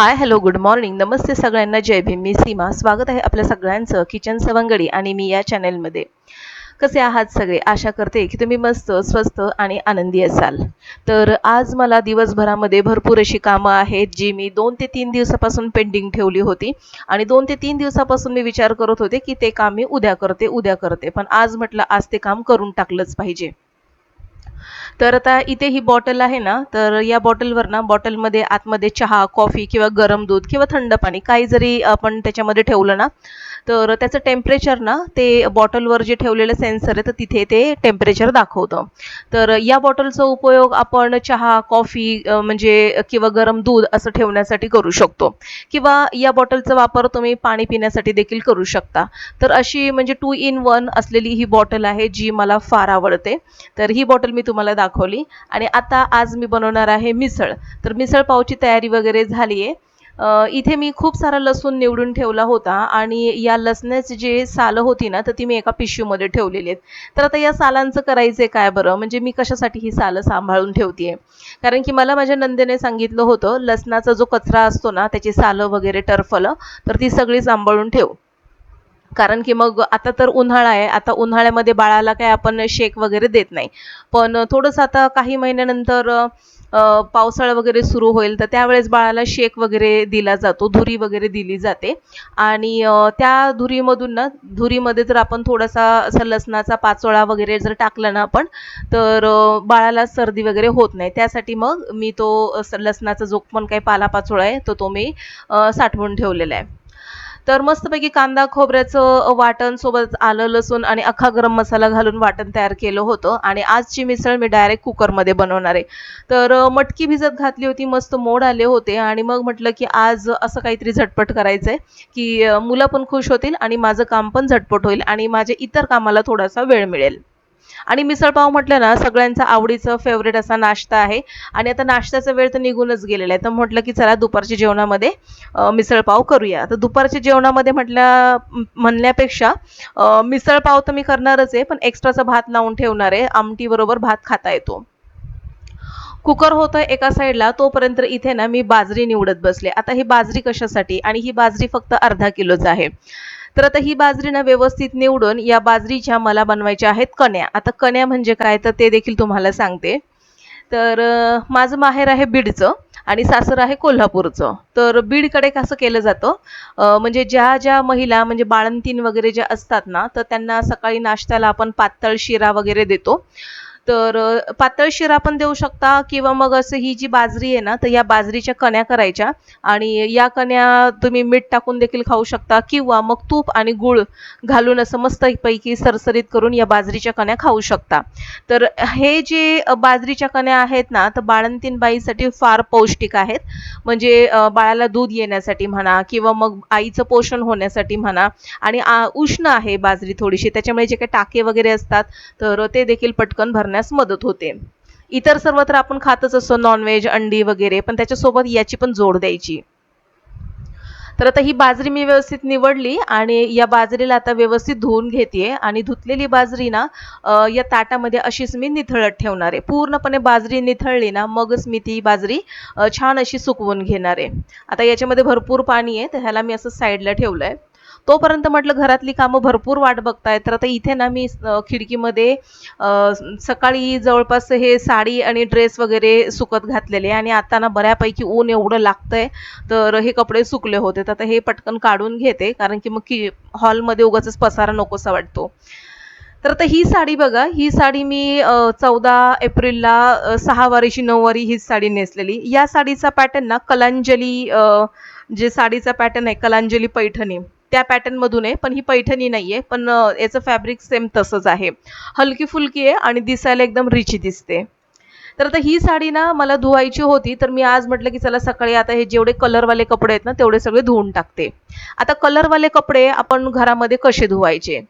हाय, hello, good morning, नमस्ते सगळ्यांना, जय भीम. मी सीमा. स्वागत आहे आपल्या सगळ्यांचं किचन सवंगडी आणि मी या चॅनलमध्ये. कसे आहात सगळे? आशा करते की तुम्ही मस्त, स्वस्त आणि आनंदी असाल. तर आज मला दिवसभरामध्ये भरपूर अशी कामं आहेत जी मी 2 ते 3 दिवसापासून पेंडिंग ठेवली होती आणि 2 ते 3 दिवसापासून मी विचार करत होते की ते काम मी उद्या करते, पण आज म्हटलं आज ते काम करून टाकलंच पाहिजे. तर आता इथे ही बॉटल आहे ना, तर या बॉटलवर ना, बॉटलमध्ये आतमध्ये चहा, कॉफी किंवा गरम दूध किंवा थंड पाणी काही जरी आपण त्याच्यामध्ये ठेवलं ना, तर त्याचं टेम्परेचर ना, ते बॉटलवर जे ठेवलेलं सेन्सर आहे तर तिथे ते टेम्परेचर दाखवतं. तर या बॉटलचा उपयोग आपण चहा, कॉफी म्हणजे किंवा गरम दूध असं ठेवण्यासाठी करू शकतो किंवा या बॉटलचा वापर तुम्ही पाणी पिण्यासाठी देखील करू शकता. तर अशी म्हणजे 2 in 1 असलेली ही बॉटल आहे जी मला फार आवडते. तर ही बॉटल मी तुम्हाला दाखवली आणि आता आज मी बनवणार आहे मिसळ. तर मिसळ पावची तयारी वगैरे झाली आहे. इथे मी खूप सारा लसूण निवडून ठेवला होता आणि या लसणाची जी सालं होती ना, तर ती मी एका पिशवीमध्ये ठेवलेली आहेत. तर आता या सालांचं करायचं काय बरं? म्हणजे मी कशासाठी ही सालं सांभाळून ठेवते कारण की मला माझ्या नंदेने सांगितलं होतं, लसणाचा जो कचरा असतो ना, त्याची सालं वगैरे टरफलं, तर ती सगळी सांभाळून ठेव. कारण की मग आता तर उन्हाळा आहे. आता उन्हाळ्यामध्ये बाळाला काय आपण शेक वगैरे देत नाही. पण थोडंसं आता काही महिन्यानंतर पावसाळा वगैरे सुरू होईल, तर त्यावेळेस बाळाला शेक वगैरे दिला जातो, धुरी वगैरे दिली जाते आणि त्या धुरीमधून ना, धुरीमध्ये जर आपण थोडासा असा लसणाचा पाचोळा वगैरे जर टाकला ना आपण, तर बाळाला सर्दी वगैरे होत नाही. त्यासाठी मग मी तो लसणाचा जो पण काही पालापाचोळा आहे, तो मी साठवून ठेवलेला आहे. तर मस्तपैकी कांदा खोबऱ्याचं वाटण सोबत आलं लसूण आणि अख्खा गरम मसाला घालून वाटण तयार केलं होतं आणि आजची मिसळ मी डायरेक्ट कुकरमध्ये बनवणार आहे. तर मटकी भिजत घातली होती, मस्त मोड आले होते आणि मग म्हटलं की आज असं काहीतरी झटपट करायचं आहे की मुलं पण खुश होतील आणि माझं काम पण झटपट होईल आणि माझ्या इतर कामाला थोडासा वेळ मिळेल. आणि मिसळपाव म्हटलं ना, सगळ्यांचा आवडीचं फेवरेट असा नाश्ता आहे आणि आता नाश्त्याचा वेळ तर निघूनच गेलेला आहे. तर म्हटलं की चला दुपारच्या जेवणामध्ये मिसळपाव करूया. तर दुपारच्या जेवणामध्ये म्हणण्यापेक्षा मिसळपाव तर मी करणारच आहे, पण एक्स्ट्राचा भात लावून ठेवणार आहे. आमटी बरोबर भात खाता येतो. कुकर होतं एका साईडला, तोपर्यंत इथे ना मी बाजरी निवडत बसले. आता ही बाजरी कशासाठी? आणि ही बाजरी फक्त अर्धा किलोच आहे. तर आता ही बाजरी ना व्यवस्थित निवडून या बाजरीच्या मला बनवायच्या आहेत कण्या. आता कण्या म्हणजे काय तर ते देखील तुम्हाला सांगते. तर माझं माहेर आहे बीडचं आणि सासर आहे कोल्हापूरचं. तर बीडकडे कसं केलं जातं, म्हणजे ज्या ज्या महिला म्हणजे बाळंतीण वगैरे ज्या असतात ना, तर त्यांना सकाळी नाश्त्याला आपण पातळ शिरा वगैरे देतो. तर पातळ शिरा पण देऊ शकता किंवा मग असं ही जी बाजरी आहे ना, तर या बाजरीच्या कण्या करायच्या आणि या कण्या तुम्ही मीठ टाकून देखील खाऊ शकता किंवा मग तूप आणि गूळ घालून असं मस्तपैकी सरसरीत करून या बाजरीच्या कण्या खाऊ शकता. तर हे जे बाजरीच्या कण्या आहेत ना, तर बाळंतीण बाईसाठी फार पौष्टिक आहेत. म्हणजे बाळाला दूध येण्यासाठी म्हणा किंवा मग आईचं पोषण होण्यासाठी म्हणा आणि उष्ण आहे बाजरी थोडीशी, त्याच्यामुळे जे काही टाके वगैरे असतात तर ते देखील पटकन भरण्यास मदत होते. इतर सर्व तर आपण खातच असतो, नॉनव्हेज, अंडी वगैरे, पण त्याच्यासोबत याची पण जोड द्यायची. तर आता ही बाजरी मी व्यवस्थित निवडली आणि या बाजरीला आता व्यवस्थित धुवून घेते आणि धुतलेली बाजरी ना या ताटामध्ये अशीच मी निथळत ठेवणार आहे. पूर्णपणे बाजरी निथळली ना, मगच मी ती बाजरी छान अशी सुकवून घेणार आहे. आता याच्यामध्ये भरपूर पाणी आहे, तर ह्याला मी असं साईडला ठेवलंय. तोपर्यंत म्हटलं घरातली कामं भरपूर वाट बघतायत. तर आता इथे ना मी खिडकीमध्ये सकाळी जवळपास हे साडी आणि ड्रेस वगैरे सुकत घातलेले आणि आता ना बऱ्यापैकी ऊन एवढं लागतंय, तर हे कपडे सुकले होते. तर आता हे पटकन काढून घेते कारण की मग हॉलमध्ये उगाचच पसारा नकोसा वाटतो. तर आता ही साडी बघा, ही साडी मी 14 एप्रिलला 6 वारीची 9 वारी ही साडी नेसलेली. या साडीचा पॅटर्न ना कलांजली, जे साडीचा पॅटर्न आहे कलांजली पैठणी, त्या पॅटर्नमधून आहे, पण ही पैठणी नाहीये, पण याचं फॅब्रिक सेम तसंच आहे. हलकी फुलकी आहे आणि दिसायला एकदम रिच दिसते. तर आता ही साडी ना मला धुवायची होती, तर मी आज म्हटलं की चला सकाळी आता हे जेवढे कलरवाले कपडे आहेत ना, तेवढे सगळे धुवून टाकते. आता कलरवाले कपडे आपण घरामध्ये कसे धुवायचे?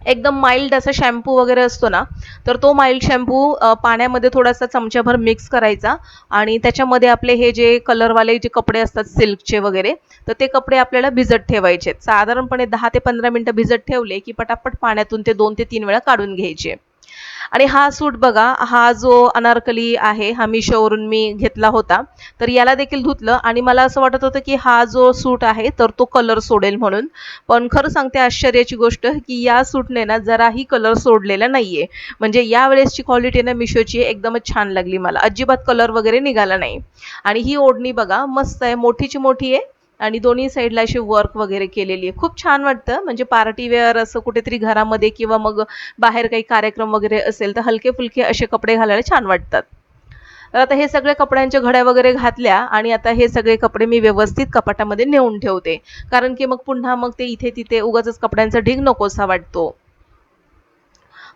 एकदम माइल्ड असा शॅम्पू वगैरे असतो ना, तर तो माइल्ड शॅम्पू पाण्यामध्ये थोडासा चमच्याभर मिक्स करायचा आणि त्याच्यामध्ये आपले हे जे कलरवाले जे कपडे असतात सिल्कचे वगैरे, तर ते कपडे आपल्याला भिजत ठेवायचे आहेत. साधारणपणे 10 ते 15 मिनिटं भिजत ठेवले की पटापट पाण्यातून ते 2 ते 3 वेळा काढून घ्यायचे. आणि हा सूट बघा, हा जो अनारकली आहे हा मिशोवरून मी घेतला होता. तर याला देखील धुतलं आणि मला असं वाटत होतं की हा जो सूट आहे तर तो कलर सोडेल म्हणून. पण खरं सांगते आश्चर्याची गोष्ट की या सूटने ना जराही कलर सोडलेला नाहीये. म्हणजे यावेळेसची क्वालिटी ना मिशोची एकदमच छान लागली मला. अजिबात कलर वगैरे निघाला नाही. आणि ही ओढणी बघा मस्त आहे, मोठीची मोठी आहे आणि दोन्ही साईडला अशी वर्क वगैरे केलेली आहे. खूप छान वाटतं, म्हणजे पार्टी वेअर असं कुठेतरी घरामध्ये किंवा मग बाहेर काही कार्यक्रम वगैरे असेल तर हलके फुलके असे कपडे घालायला छान वाटतात. तर आता हे सगळे कपड्यांच्या घड्या वगैरे घातल्या आणि आता हे सगळे कपडे मी व्यवस्थित कपाटामध्ये नेऊन ठेवते. कारण की मग पुन्हा मग ते इथे तिथे उगाचच कपड्यांचा ढीग नकोसा वाटतो.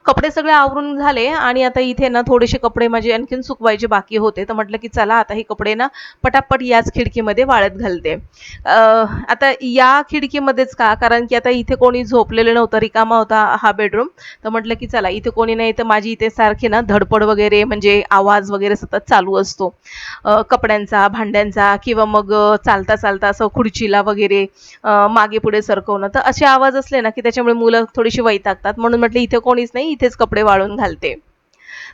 कपडे सगळे आवरून झाले आणि आता इथे ना थोडेसे कपडे माझे आणखीन सुकवायचे बाकी होते. तर म्हटलं की चला आता हे कपडे ना पटापट याच खिडकीमध्ये वाळत घालते. आता या खिडकीमध्येच का, कारण की आता इथे कोणी झोपलेलं नव्हतं, रिकामा होता हा बेडरूम. तर म्हटलं की चला इथे कोणी नाही तर माझी इथे सारखी ना धडपड वगैरे म्हणजे आवाज वगैरे सतत चालू असतो. कपड्यांचा, भांड्यांचा किंवा मग चालता चालता असं खुर्चीला वगैरे मागे पुढे सरकवणं. तर असे आवाज असले ना की त्याच्यामुळे मुलं थोडीशी वैतागतात. म्हणून म्हटलं इथे कोणीच नाही, इथेच कपडे वाळून घालते.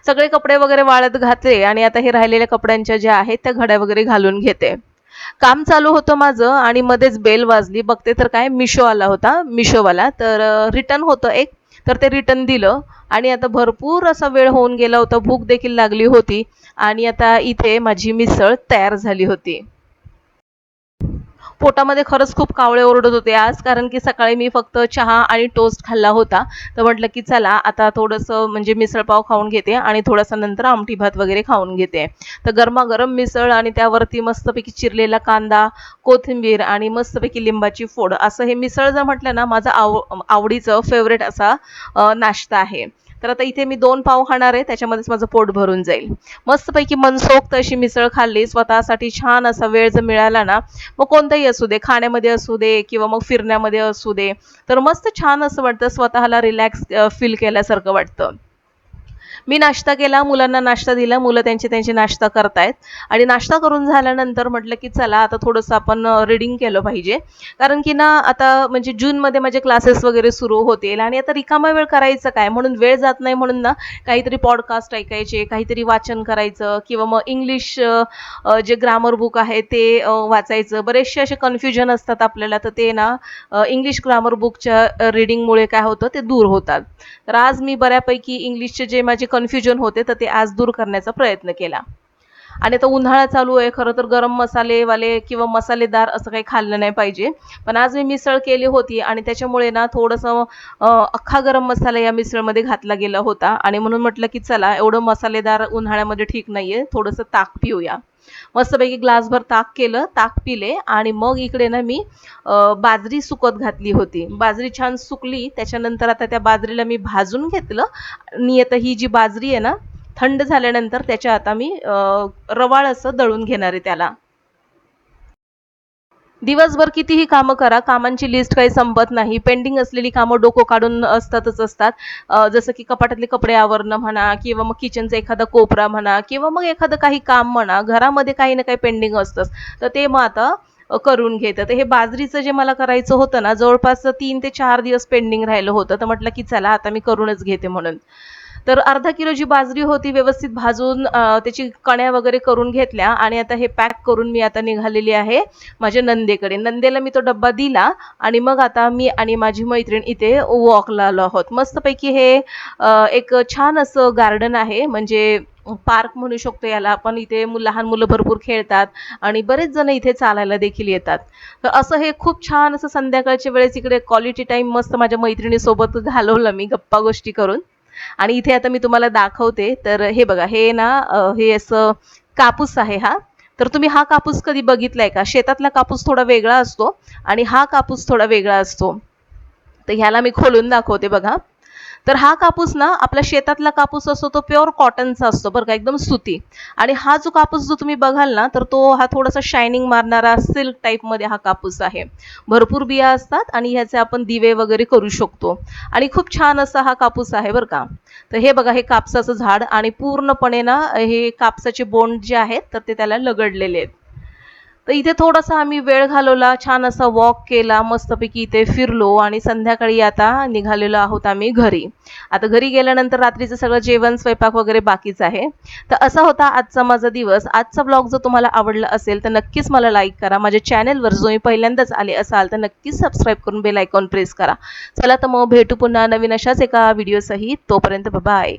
सगळे कपडे वगैरे वाळत घातले आणि आता हे राहिलेल्या कपड्यांच्या ज्या आहेत त्या घड्या वगैरे घालून घेते. काम चालू होतं माझं आणि मध्येच बेल वाजली. बघते तर काय मिशो आला होता, मिशोवाला. तर रिटर्न होतं एक. तर ते रिटर्न दिलं आणि आता भरपूर असा वेळ होऊन गेला होता. भूक देखील लागली होती आणि आता इथे माझी मिसळ तयार झाली होती. पोटामध्ये खरंच खूप कावळे ओरडत होते आज, कारण की सकाळी मी फक्त चहा आणि टोस्ट खाल्ला होता. तर म्हटलं की चला आता थोडंसं म्हणजे मिसळपाव खाऊन घेते आणि थोडासा नंतर आमटी भात वगैरे खाऊन घेते. तर गरमागरम मिसळ आणि त्यावरती मस्तपैकी चिरलेला कांदा, कोथिंबीर आणि मस्तपैकी लिंबाची फोड, असं हे मिसळ जर म्हटलं ना माझं आवडीचं फेवरेट असा नाश्ता आहे. तर आता इथे मी 2 पाव खाणार आहे, त्याच्यामध्येच माझं पोट भरून जाईल. मस्तपैकी मनसोक्त अशी मिसळ खाल्ली. स्वतःसाठी छान असा वेळ जर मिळाला ना, मग कोणताही असू दे, खाण्यामध्ये असू दे किंवा मग फिरण्यामध्ये असू दे, तर मस्त छान असं वाटतं, स्वतःला रिलॅक्स फील केल्यासारखं वाटतं. मी नाश्ता केला, मुलांना नाश्ता दिला, मुलं त्यांचे त्यांचे नाश्ता करतायत आणि नाश्ता करून झाल्यानंतर म्हटलं की चला आता थोडंसं आपण रीडिंग केलं पाहिजे. कारण की ना आता म्हणजे जूनमध्ये माझे क्लासेस वगैरे सुरू होतील आणि आता रिकामा वेळ करायचं काय, म्हणून वेळ जात नाही म्हणून ना काहीतरी पॉडकास्ट ऐकायचे, काहीतरी वाचन करायचं किंवा मग इंग्लिश जे ग्रामर बुक आहे ते वाचायचं. बरेचसे असे कन्फ्युजन असतात आपल्याला, तर ते ना इंग्लिश ग्रामर बुकच्या रीडिंगमुळे काय होतं ते दूर होतात. तर आज मी बऱ्यापैकी इंग्लिशचे जे माझे कन्फ्युजन होते तर ते आज दूर करण्याचा प्रयत्न केला. आणि आता उन्हाळा चालू आहे, खरं तर गरम मसालेवाले किंवा मसालेदार असं काही खाल्लं नाही पाहिजे. पण आज मी मिसळ केली होती आणि त्याच्यामुळे ना थोडंसं अख्खा गरम मसाला या मिसळमध्ये घातला गेला होता आणि म्हणून म्हटलं की चला एवढं मसालेदार उन्हाळ्यामध्ये ठीक नाहीये, थोडंसं ताक पिऊया. मस्तपैकी ग्लासभर ताक केलं, ताक पिले आणि मग इकडे ना मी बाजरी सुकत घातली होती. बाजरी छान सुकली, त्याच्यानंतर आता त्या बाजरीला मी भाजून घेतलं आणि आता ही जी बाजरी आहे ना थंड झाल्यानंतर त्याच्या आता मी रवाळ असं दळून घेणार आहे त्याला. दिवसभर कितीही कामं करा, कामांची लिस्ट काही संपत नाही. पेंडिंग असलेली कामं डोकं काढून असतातच असतात. जसं की कपाटातले कपडे आवरणं म्हणा किंवा मग किचनचा एखादा कोपरा म्हणा किंवा मग एखादं काही काम म्हणा, घरामध्ये काही ना काही पेंडिंग असतंच. तर ते मग आता करून घेते. तर हे बाजरीचं जे मला करायचं होतं ना, जवळपास 3 ते 4 दिवस पेंडिंग राहिलं होतं. तर म्हटलं की चला आता मी करूनच घेते म्हणून. तर अर्धा किलो जी बाजरी होती व्यवस्थित भाजून त्याची कण्या वगैरे करून घेतल्या आणि आता हे पॅक करून मी आता निघालेली आहे माझ्या नंदेकडे. नंदेला मी तो डब्बा दिला आणि मग आता मी आणि माझी मैत्रीण इथे वॉकला आलो आहोत. मस्तपैकी हे एक छान असं गार्डन आहे, म्हणजे पार्क म्हणू शकतो याला आपण. इथे लहान मुलं भरपूर खेळतात आणि बरेच जण इथे चालायला देखील येतात. तर असं हे खूप छान असं संध्याकाळच्या वेळेस इकडे क्वालिटी टाईम मस्त माझ्या मैत्रिणीसोबत घालवलं मी गप्पा गोष्टी करून. आणि इथे आता मी तुम्हाला दाखवते. तर हे बघा, हे ना हे असं कापूस आहे हा. तर तुम्ही हा कापूस कधी बघितलाय का? शेतातला कापूस थोडा वेगळा असतो आणि हा कापूस थोडा वेगळा असतो. तर ह्याला मी खोलून दाखवते बघा. तर हा कापूस ना आपल्या शेतातला कापूस असतो तो प्युअर कॉटनचा असतो बरं का, एकदम सुती. आणि हा जो कापूस जो तुम्ही बघाल ना तर तो हा थोडासा शायनिंग मारणारा सिल्क टाईपमध्ये हा कापूस आहे. भरपूर बिया असतात आणि ह्याचे आपण दिवे वगैरे करू शकतो आणि खूप छान असा हा कापूस आहे बरं का. तर हे बघा, हे कापसाचं झाड आणि पूर्णपणे ना हे कापसाचे बोंड जे आहेत तर ते त्याला लगडलेले आहेत. तर इथे थोडासा आम्ही वेळ घालवला, छान असा वॉक केला, मस्तपैकी इथे फिरलो आणि संध्याकाळी आता निघालेलो आहोत आम्ही घरी. आता घरी गेल्यानंतर रात्रीचं सगळं जेवण स्वयंपाक वगैरे बाकीच आहे. तर असा होता आजचा माझा दिवस. आजचा ब्लॉग जर तुम्हाला आवडला असेल तर नक्कीच मला लाईक करा. माझ्या चॅनेलवर जो मी पहिल्यांदाच आले असाल तर नक्कीच सबस्क्राईब करून बेल आयकॉन प्रेस करा. चला तर मग भेटू पुन्हा नवीन अशाच एका व्हिडिओसहित. तोपर्यंत बाय.